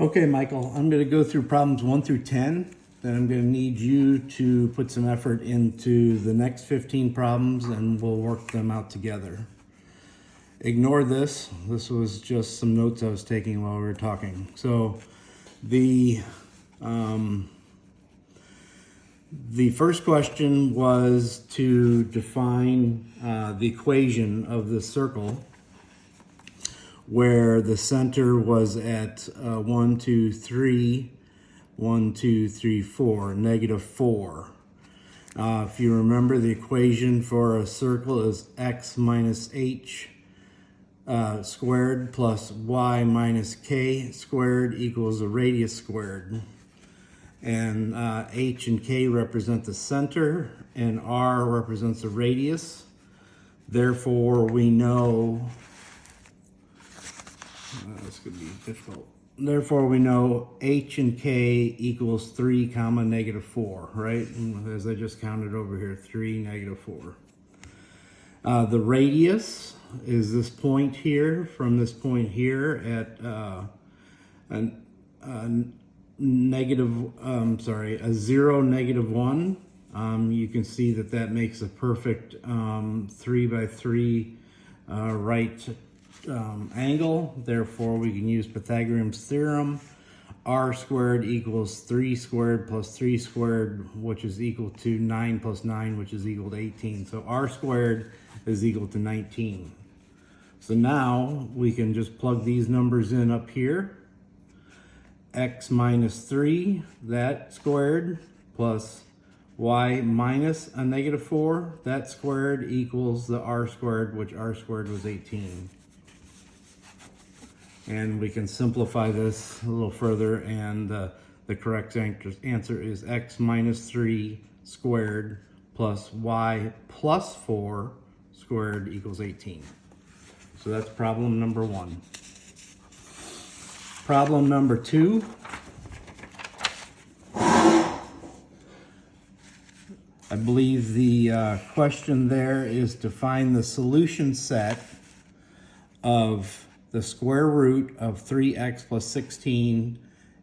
Okay, Michael, I'm going to go through problems 1 through 10. Then I'm going to need you to put some effort into the next 15 problems and we'll work them out together. Ignore this. This was just some notes I was taking while we were talking. So the first question was to define the equation of the circle where the center was at 1, 2, 3, 1, 2, 3, 4, negative 4. If you remember, the equation for a circle is x minus h squared plus y minus k squared equals the radius squared. And h and k represent the center and r represents the radius. Therefore, we know this could be difficult. Therefore, we know h and k equals 3 comma negative 4, right? As I just counted over here, 3, negative 4. The radius is this point here, from this point here at a 0, negative 1. You can see that that makes a perfect 3 by 3 right angle. Therefore, we can use Pythagorean's theorem. R squared equals 3 squared plus 3 squared, which is equal to 9 plus 9, which is equal to 18. So R squared is equal to 19. So now we can just plug these numbers in up here. X minus 3, that squared, plus y minus a negative 4, that squared equals the R squared, which R squared was 18. And we can simplify this a little further, and the correct answer is x minus 3 squared plus y plus 4 squared equals 18. So that's problem number 1. Problem number 2. I believe the question there is to find the solution set of the square root of 3x plus 16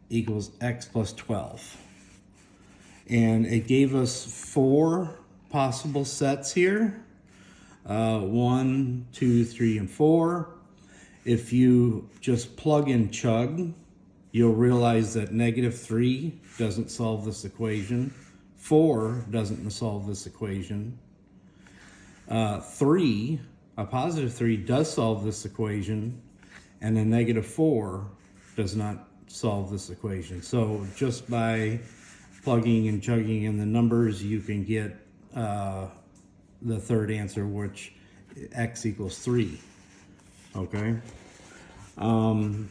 equals x plus 12. And it gave us 4 possible sets here. 1, 2, 3, and 4. If you just plug and chug, you'll realize that negative 3 doesn't solve this equation. 4 doesn't solve this equation. 3, a positive 3 does solve this equation, and a negative 4 does not solve this equation. So just by plugging and chugging in the numbers, you can get the third answer, which x equals 3. Okay. And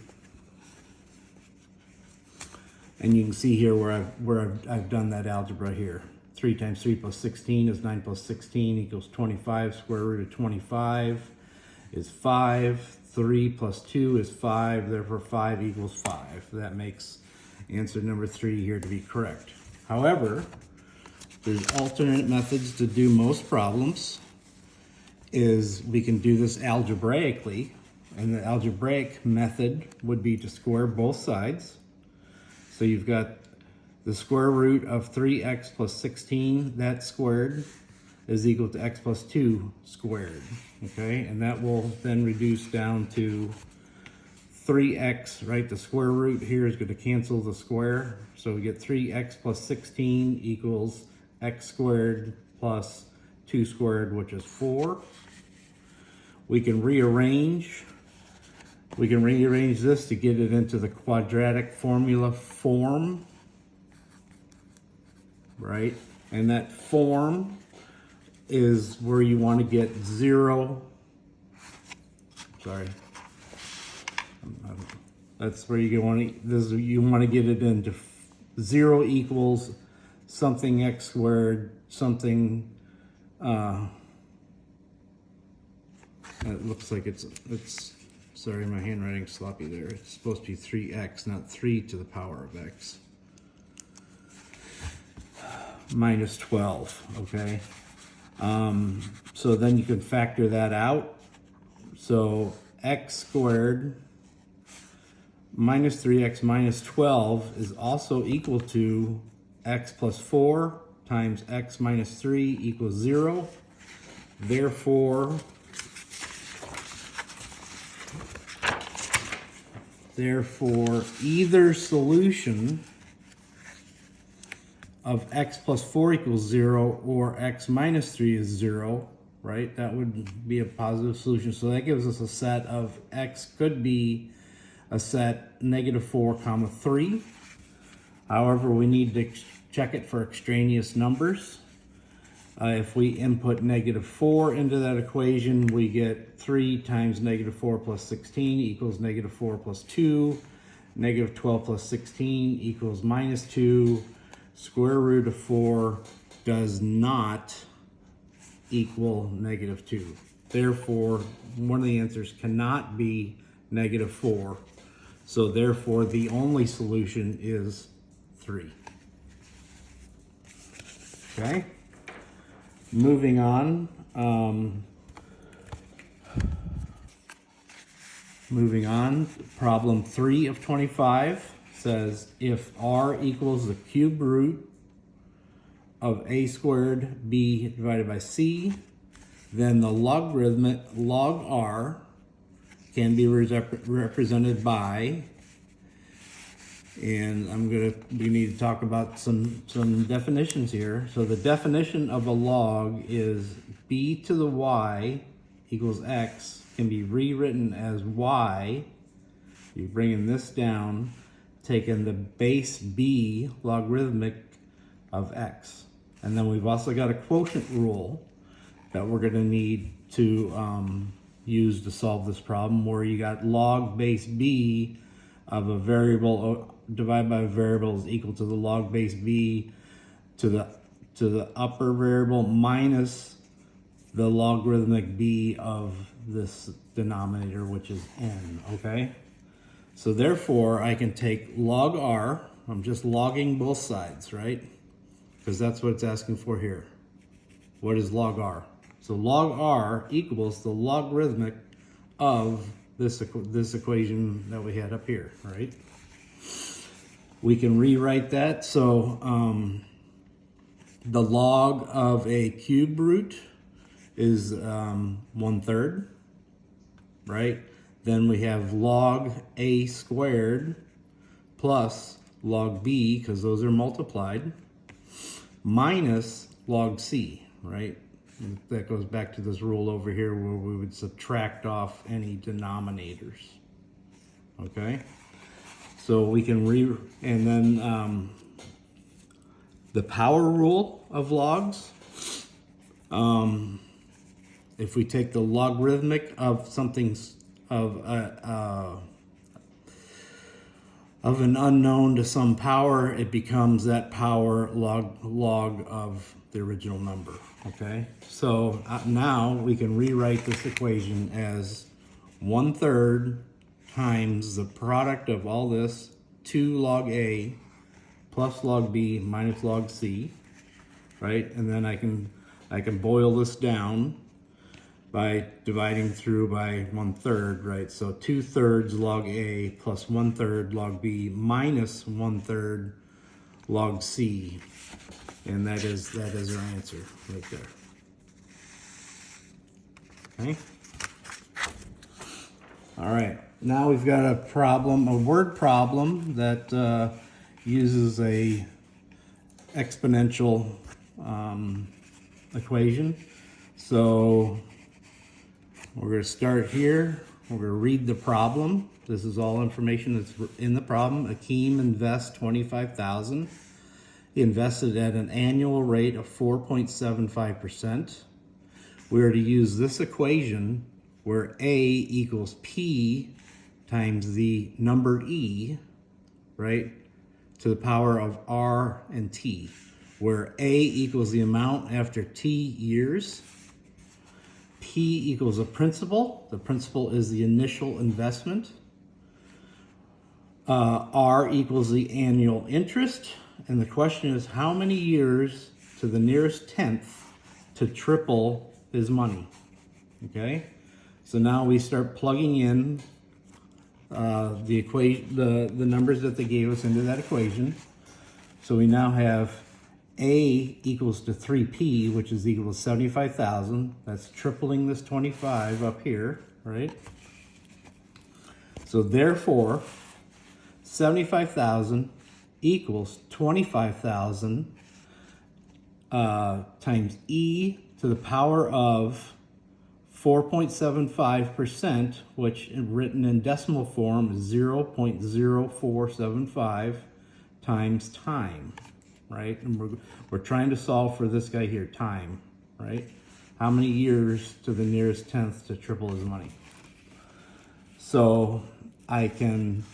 you can see here where I've done that algebra here. 3 times 3 plus 16 is 9 plus 16 equals 25. Square root of 25 is 5. 3 plus 2 is 5. Therefore, 5 equals 5. That makes answer number 3 here to be correct. However, there's alternate methods to do most problems. We can do this algebraically. And the algebraic method would be to square both sides. So you've got the square root of 3x plus 16, that squared is equal to x plus 2 squared, okay? And that will then reduce down to 3x, right? The square root here is going to cancel the square. So we get 3x plus 16 equals x squared plus 2 squared, which is 4. We can rearrange this to get it into the quadratic formula form, right? And that form is where you want to get 0. Sorry. That's where you want to get it into 0 equals something x squared, something it looks like it's sorry, my handwriting's sloppy there. It's supposed to be 3x, not 3 to the power of x. Minus 12, okay? So then you can factor that out. So x squared minus 3x minus 12 is also equal to x plus 4 times x minus 3 equals 0. Therefore, either solution of x plus 4 equals 0 or x minus 3 is 0, right? That would be a positive solution. So that gives us a set of x could be a set -4, 3. However, we need to check it for extraneous numbers. If we input -4 into that equation, we get 3 times -4 plus 16 equals -4 plus 2. -12 plus 16 equals -2. Square root of 4 does not equal -2. Therefore, one of the answers cannot be -4. So therefore, the only solution is 3. Okay? Moving on. Problem 3 of 25 says if r equals the cube root of a squared b divided by c, then the logarithmic log r can be represented by, and we need to talk about some definitions here. So the definition of a log is b to the y equals x can be rewritten as y. You're bringing this down, taking the base b logarithmic of x. And then we've also got a quotient rule that we're going to need to use to solve this problem, where you got log base b of a variable divided by a variable is equal to the log base b to the upper variable minus the logarithmic b of this denominator, which is n, okay? So therefore, I can take log r, I'm just logging both sides, right? Because that's what it's asking for here. What is log r? So log r equals the logarithmic of this equation that we had up here, right? We can rewrite that. So the log of a cube root is 1/3, right? Then we have log a squared plus log b, because those are multiplied, minus log c, right? And that goes back to this rule over here where we would subtract off any denominators, okay? So we can and then the power rule of logs, if we take the logarithmic of something, of an unknown to some power, it becomes that power log of the original number, okay? So now we can rewrite this equation as 1/3 times the product of all this, 2 log a plus log b minus log c, right? And then I can boil this down by dividing through by 1/3, right? So 2/3 log a plus 1/3 log b minus 1/3 log c, and that is our answer right there. Okay. All right. Now we've got a word problem that uses a exponential equation. So we're going to start here. We're going to read the problem. This is all information that's in the problem. Akeem invests $25,000. He invested at an annual rate of 4.75%. We are to use this equation where A equals P times the number E, right, to the power of R and T, where A equals the amount after T years, P equals a principal. The principal is the initial investment. R equals the annual interest. And the question is how many years to the nearest tenth to triple his money, okay? So now we start plugging in the equation, the numbers that they gave us into that equation. So we now have A equals to 3P, which is equal to 75,000. That's tripling this 25 up here, right? So therefore, 75,000 equals 25,000 times E to the power of 4.75%, which written in decimal form is 0.0475 times time, right? And we're trying to solve for this guy here, time, right? How many years to the nearest tenth to triple his money? So I can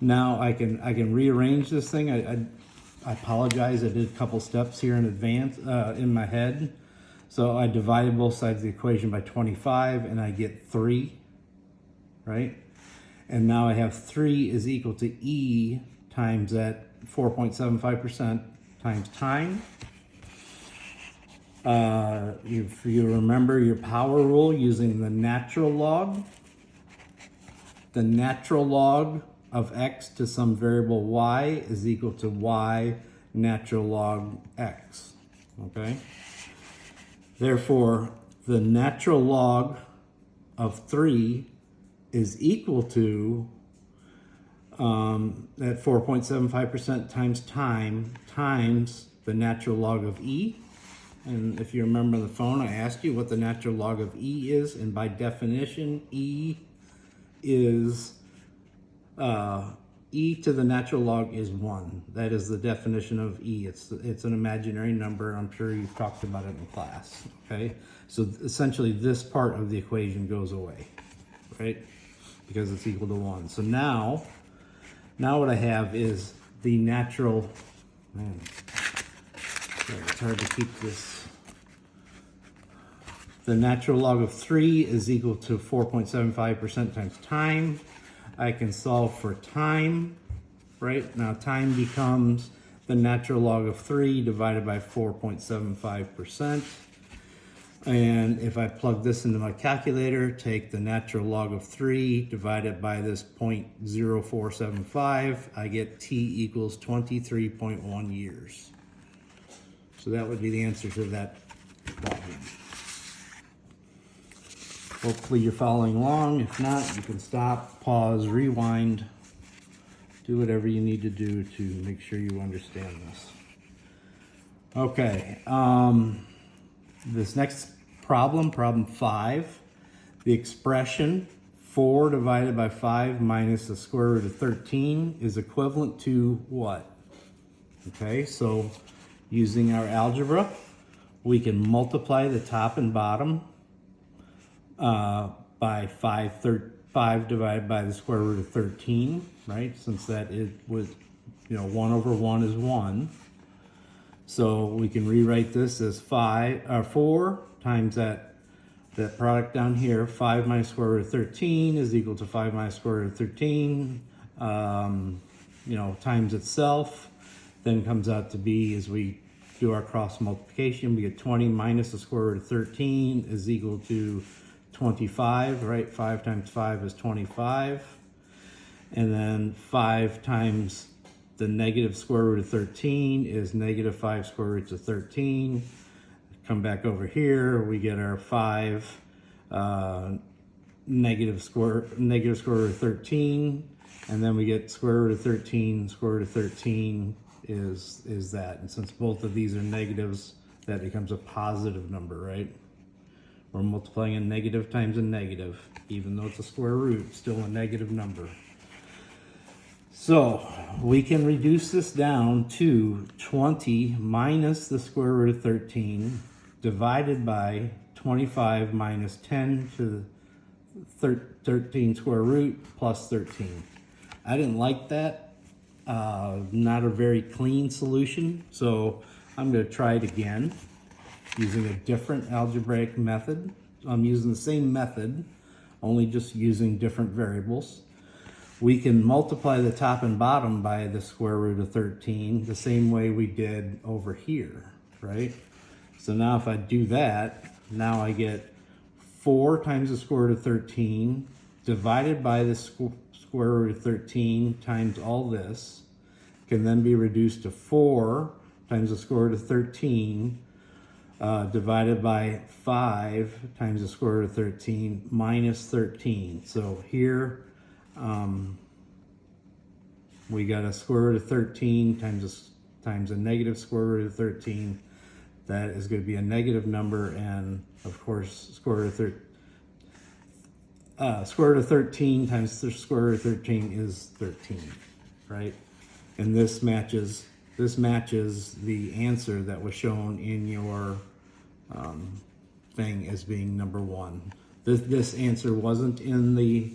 now I can rearrange this thing. I apologize. I did a couple steps here in advance in my head. So I divided both sides of the equation by 25 and I get 3, right? And now I have 3 is equal to E times that 4.75% times time. If you remember your power rule using the natural log of x to some variable y is equal to y natural log x, okay? Therefore, the natural log of 3 is equal to that 4.75% times time times the natural log of E. And if you remember on the phone, I asked you what the natural log of E is. And by definition, E is, E to the natural log is 1. That is the definition of E. It's an imaginary number. I'm sure you've talked about it in class, okay? So essentially this part of the equation goes away, right? Because it's equal to 1. So now what I have is the natural, man, it's hard to keep this. The natural log of 3 is equal to 4.75% times time. I can solve for time, right? Now time becomes the natural log of 3 divided by 4.75%. And if I plug this into my calculator, take the natural log of 3 divided by this 0.0475, I get t equals 23.1 years. So that would be the answer to that problem. Hopefully you're following along. If not, you can stop, pause, rewind, do whatever you need to do to make sure you understand this. Okay, this next problem, problem 5, the expression 4 divided by 5 minus the square root of 13 is equivalent to what? Okay, so using our algebra, we can multiply the top and bottom by 5 divided by the square root of 13, right? Since that it was, 1 over 1 is 1. So we can rewrite this as 4 times that product down here. 5 minus square root of 13 is equal to 5 minus square root of 13, times itself. Then comes out to be, as we do our cross multiplication, we get 20 minus the square root of 13 is equal to 25, right? 5 times 5 is 25. And then 5 times the negative square root of 13 is negative 5 square roots of 13. Come back over here, we get our 5 negative square root of 13, and then we get square root of 13, square root of 13 is that. And since both of these are negatives, that becomes a positive number, right? We're multiplying a negative times a negative, even though it's a square root, still a negative number. So we can reduce this down to 20 minus the square root of 13 divided by 25 minus 10 to the 13 square root plus 13. I didn't like that. Not a very clean solution, so I'm going to try it again using a different algebraic method. I'm using the same method, only just using different variables. We can multiply the top and bottom by the square root of 13 the same way we did over here, right? So now if I do that, now I get 4 times the square root of 13 divided by the square root of 13 times all this can then be reduced to 4 times the square root of 13 divided by 5 times the square root of 13 minus 13. So here we got a square root of 13 times a negative square root of 13. That is going to be a negative number, and of course square root of 13 times the square root of 13 is 13, right? And this matches the answer that was shown in your thing as being number 1. This answer wasn't in the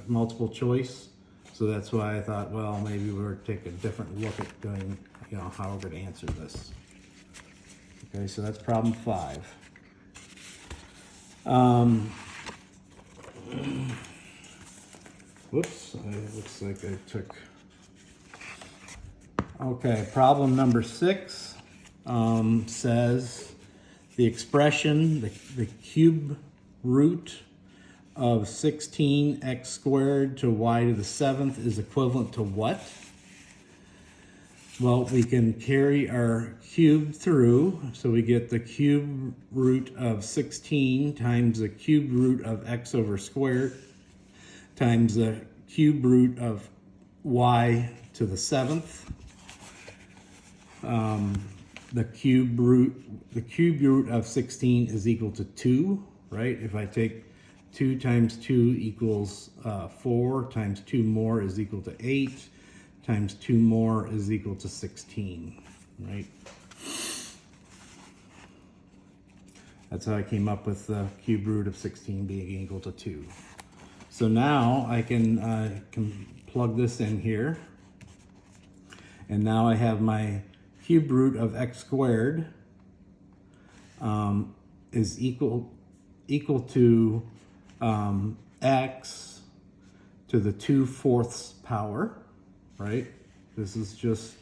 multiple choice, so that's why I thought, well, maybe we'll take a different look at doing, how we're going to answer this. Okay, so that's problem 5. Whoops, it looks like I took. Okay, problem number 6 says the expression, the cube root of 16x squared to y to the 7th is equivalent to what? Well, we can carry our cube through, so we get the cube root of 16 times the cube root of x over squared times the cube root of y to the 7th. The cube root of 16 is equal to 2, right? If I take 2 times 2 equals 4 times 2 more is equal to 8 times 2 more is equal to 16, right? That's how I came up with the cube root of 16 being equal to 2. So now I can plug this in here, and now I have my cube root of x squared is equal to x to the 2/4 power, right? This is just,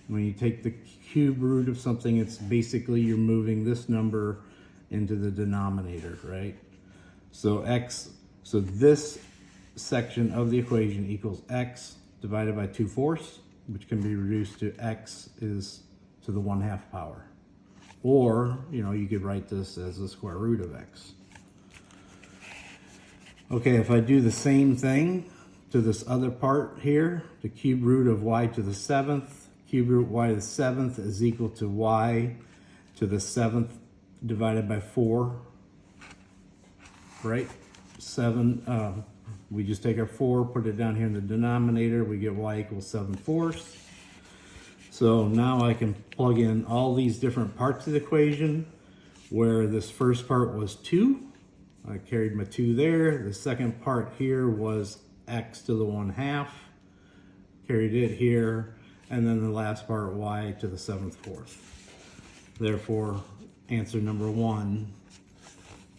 when you take the cube root of something, it's basically you're moving this number into the denominator, right? So this section of the equation equals x divided by 2/4, which can be reduced to x is to the 1/2 power. Or, you could write this as the square root of x. Okay, if I do the same thing to this other part here, the cube root of y to the 7th, cube root y to the 7th is equal to y to the 7th divided by 4, right? 7, we just take our 4, put it down here in the denominator, we get y equals 7/4. So now I can plug in all these different parts of the equation, where this first part was 2. I carried my 2 there. The second part here was x to the 1/2. Carried it here. And then the last part, y to the 7/4. Therefore, answer number 1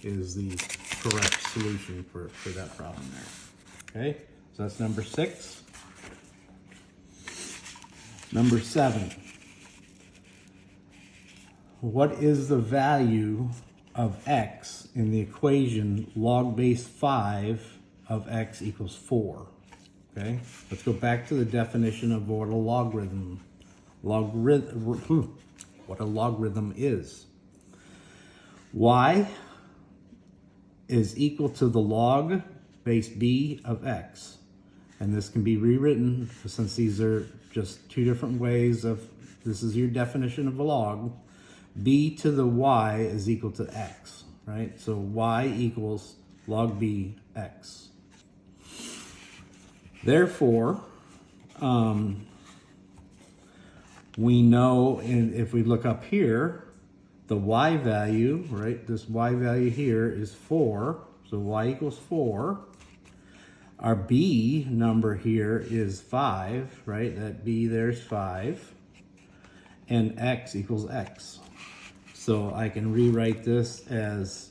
is the correct solution for that problem there. Okay, so that's number 6. Number 7. What is the value of x in the equation log base 5 of x equals 4? Okay, let's go back to the definition of what a logarithm is. Y is equal to the log base b of x. And this can be rewritten, since these are just two different ways of, this is your definition of a log. B to the y is equal to x, right? So y equals log b x. Therefore, we know, and if we look up here, the y value, right? This y value here is 4, so y equals 4. Our b number here is 5, right? That b there's 5. And x equals x. So I can rewrite this as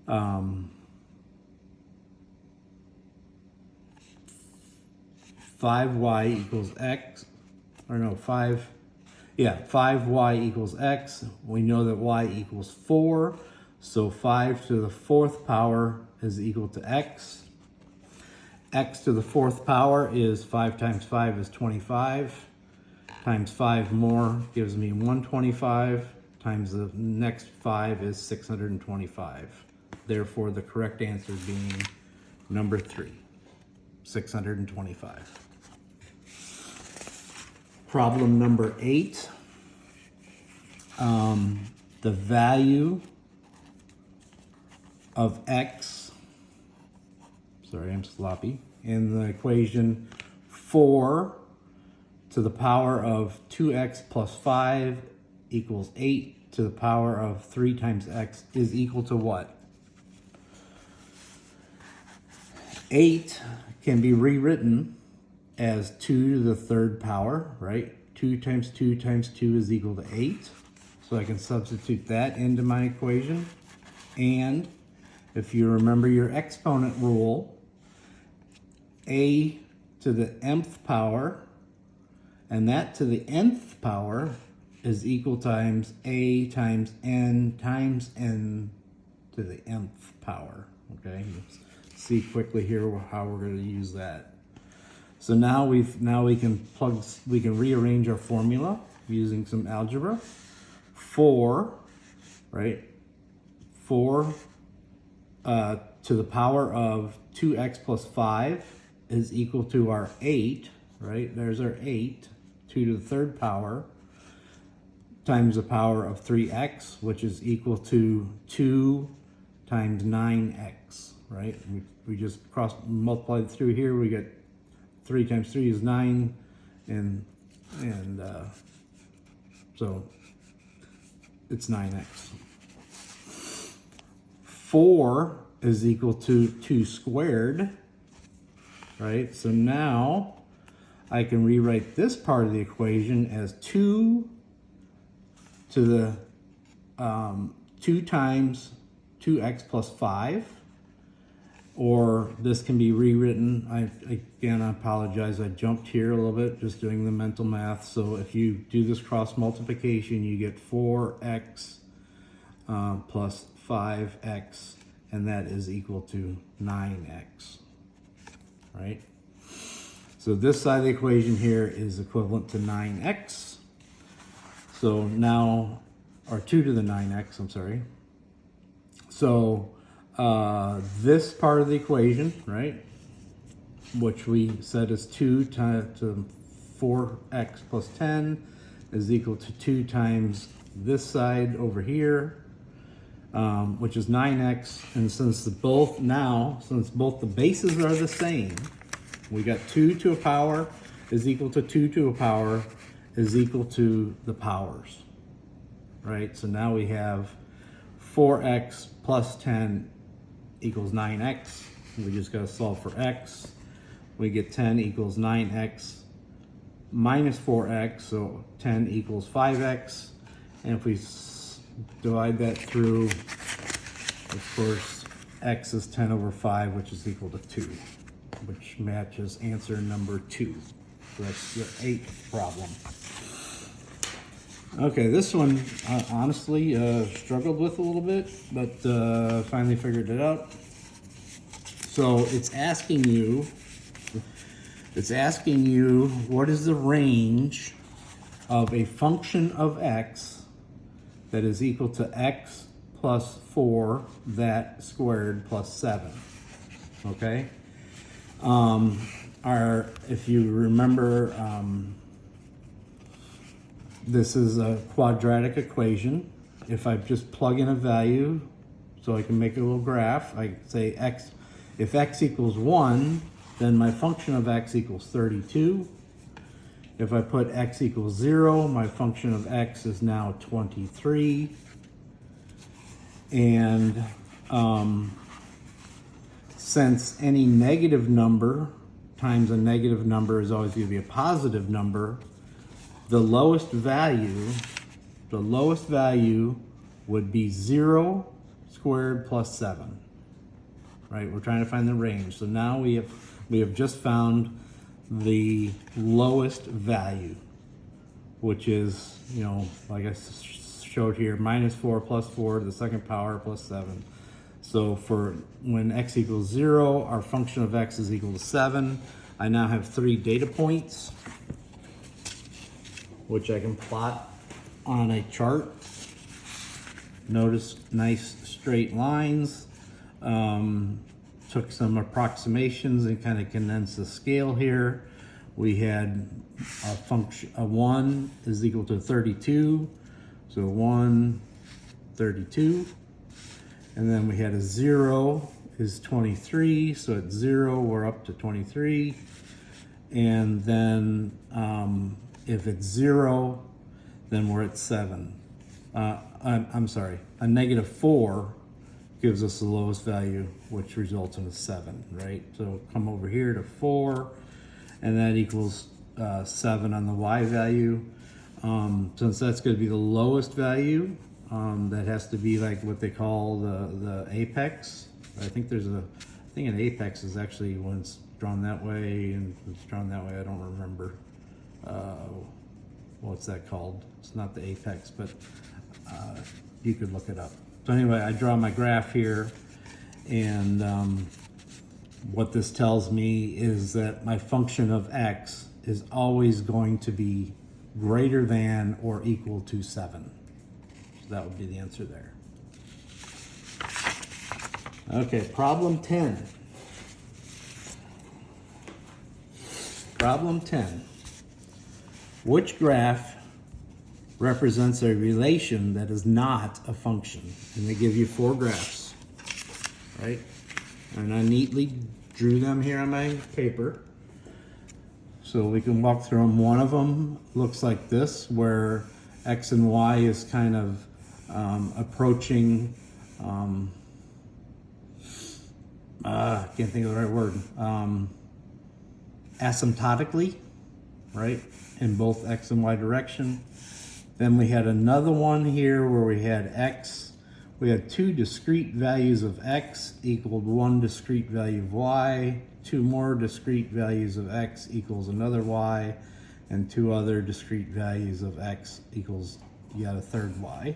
5y equals x, or no, 5y equals x. We know that y equals 4, So 5 to the 4th power is equal to x. X to the 4th power is 5 times 5 is 25. Times 5 more gives me 125. Times the next 5 is 625. Therefore, the correct answer being number 3, 625. Problem number 8. The value of x, sorry, I'm sloppy, in the equation 4 to the power of 2x plus 5 equals 8 to the power of 3 times x is equal to what? 8 can be rewritten as 2 to the 3rd power, right? 2 times 2 times 2 is equal to 8. So I can substitute that into my equation. And if you remember your exponent rule, a to the mth power and that to the nth power is equal times a times n to the nth power. Okay, let's see quickly here how we're going to use that. So now we can rearrange our formula using some algebra. 4, right? 4 to the power of 2x plus 5 is equal to our 8, right? There's our 8, 2 to the 3rd power, times the power of 3x, which is equal to 2 times 9x, right? We just multiplied through here. We get 3 times 3 is 9, and so it's 9x. 4 is equal to 2 squared, right? So now I can rewrite this part of the equation as 2 to the 2 times 2x plus 5, or this can be rewritten. Again, I apologize, I jumped here a little bit just doing the mental math. So if you do this cross multiplication, you get 4x plus 5x, and that is equal to 9x, right? So this side of the equation here is equivalent to 9x. So now, or 2 to the 9x, I'm sorry. So this part of the equation, right, which we said is 2 to 4x plus 10 is equal to 2 times this side over here, which is 9x. And since both the bases are the same, we got 2 to a power is equal to 2 to a power is equal to the powers, right? So now we have 4x plus 10 equals 9x. We just got to solve for x. We get 10 equals 9x minus 4x, so 10 equals 5x. And if we divide that through, of course, x is 10 over 5, which is equal to 2, which matches answer number 2. So that's your 8th problem. Okay, this one honestly struggled with a little bit, but finally figured it out. So it's asking you what is the range of a function of x that is equal to x plus 4 that squared plus 7. Okay. If you remember, this is a quadratic equation. If I just plug in a value, so I can make a little graph, I say x. If x equals 1, then my function of x equals 32. If I put x equals 0, my function of x is now 23. And since any negative number times a negative number is always going to be a positive number, the lowest value would be 0 squared plus 7. Right? We're trying to find the range. So now we have just found the lowest value, which is, like I showed here, -4 plus 4 to the second power plus 7. So for when x equals 0, our function of x is equal to 7. I now have 3 data points, which I can plot on a chart. Notice nice straight lines. Took some approximations and kind of condensed the scale here. We had a function, a 1 is equal to 32. So 1, 32. And then we had a 0 is 23. So at 0, we're up to 23. And then if it's 0, then we're at 7. I'm sorry, a -4 gives us the lowest value, which results in a 7, right? So come over here to 4, and that equals 7 on the y value. Since that's going to be the lowest value, that has to be like what they call the apex. I think an apex is actually when it's drawn that way, and it's drawn that way. I don't remember what's that called. It's not the apex, but you could look it up. So anyway, I draw my graph here, and what this tells me is that my function of x is always going to be greater than or equal to 7. So that would be the answer there. Okay, problem 10. Problem 10. Which graph represents a relation that is not a function? And they give you 4 graphs, right? And I neatly drew them here on my paper so we can walk through them. One of them looks like this, where x and y is kind of approaching, I can't think of the right word, asymptotically, right, in both x and y direction. Then we had another one here where we had x. We had 2 discrete values of x equaled 1 discrete value of y, 2 more discrete values of x equals another y, and 2 other discrete values of x equals yet a third y.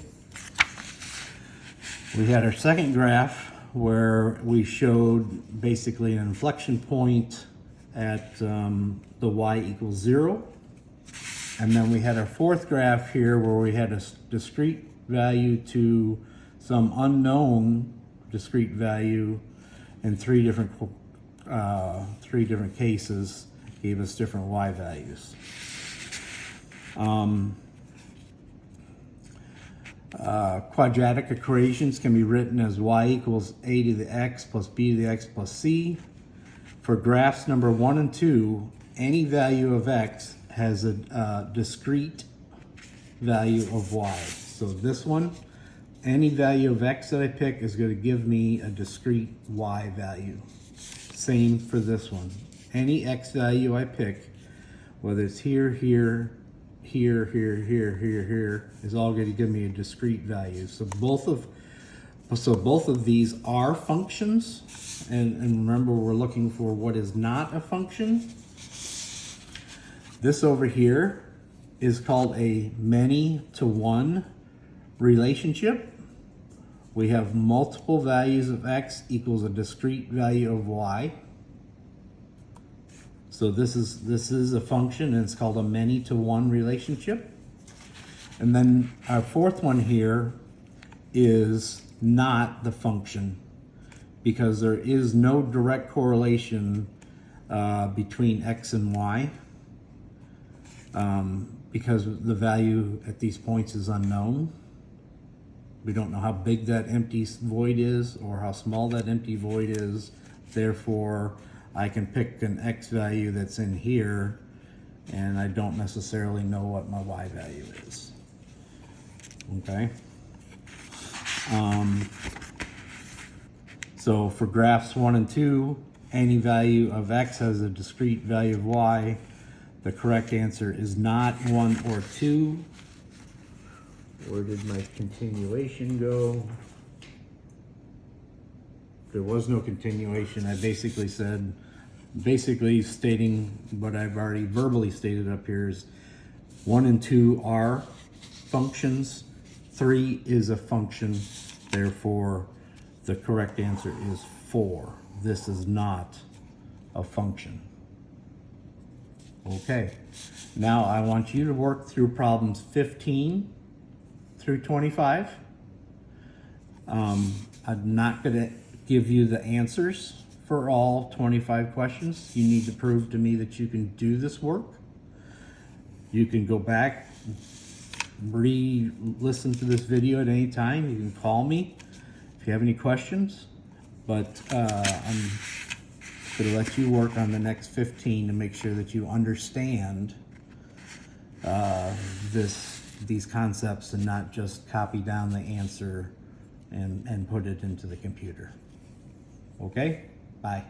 We had our second graph where we showed basically an inflection point at the y equals 0. And then we had our fourth graph here where we had a discrete value to some unknown discrete value in 3 different cases, gave us different y values. Quadratic equations can be written as y equals a to the x plus b to the x plus c. For graphs number 1 and 2, any value of x has a discrete value of y. So this one, any value of x that I pick is going to give me a discrete y value. Same for this one. Any x value I pick, whether it's here, here, here, here, here, here, here, is all going to give me a discrete value. So both of these are functions, and remember we're looking for what is not a function. This over here is called a many-to-one relationship. We have multiple values of x equals a discrete value of y. So this is a function, and it's called a many-to-one relationship. And then our fourth one here is not the function, because there is no direct correlation between x and y, because the value at these points is unknown. We don't know how big that empty void is or how small that empty void is. Therefore, I can pick an x value that's in here, and I don't necessarily know what my y value is. Okay? So for graphs 1 and 2, any value of x has a discrete value of y. The correct answer is not 1 or 2. Where did my continuation go? There was no continuation. I basically said, stating what I've already verbally stated up here is 1 and 2 are functions. 3 is a function, therefore the correct answer is 4. This is not a function. Okay, now I want you to work through problems 15 through 25. I'm not going to give you the answers for all 25 questions. You need to prove to me that you can do this work. You can go back, re-listen to this video at any time. You can call me if you have any questions, but I'm going to let you work on the next 15 to make sure that you understand these concepts and not just copy down the answer and put it into the computer. Okay? Bye.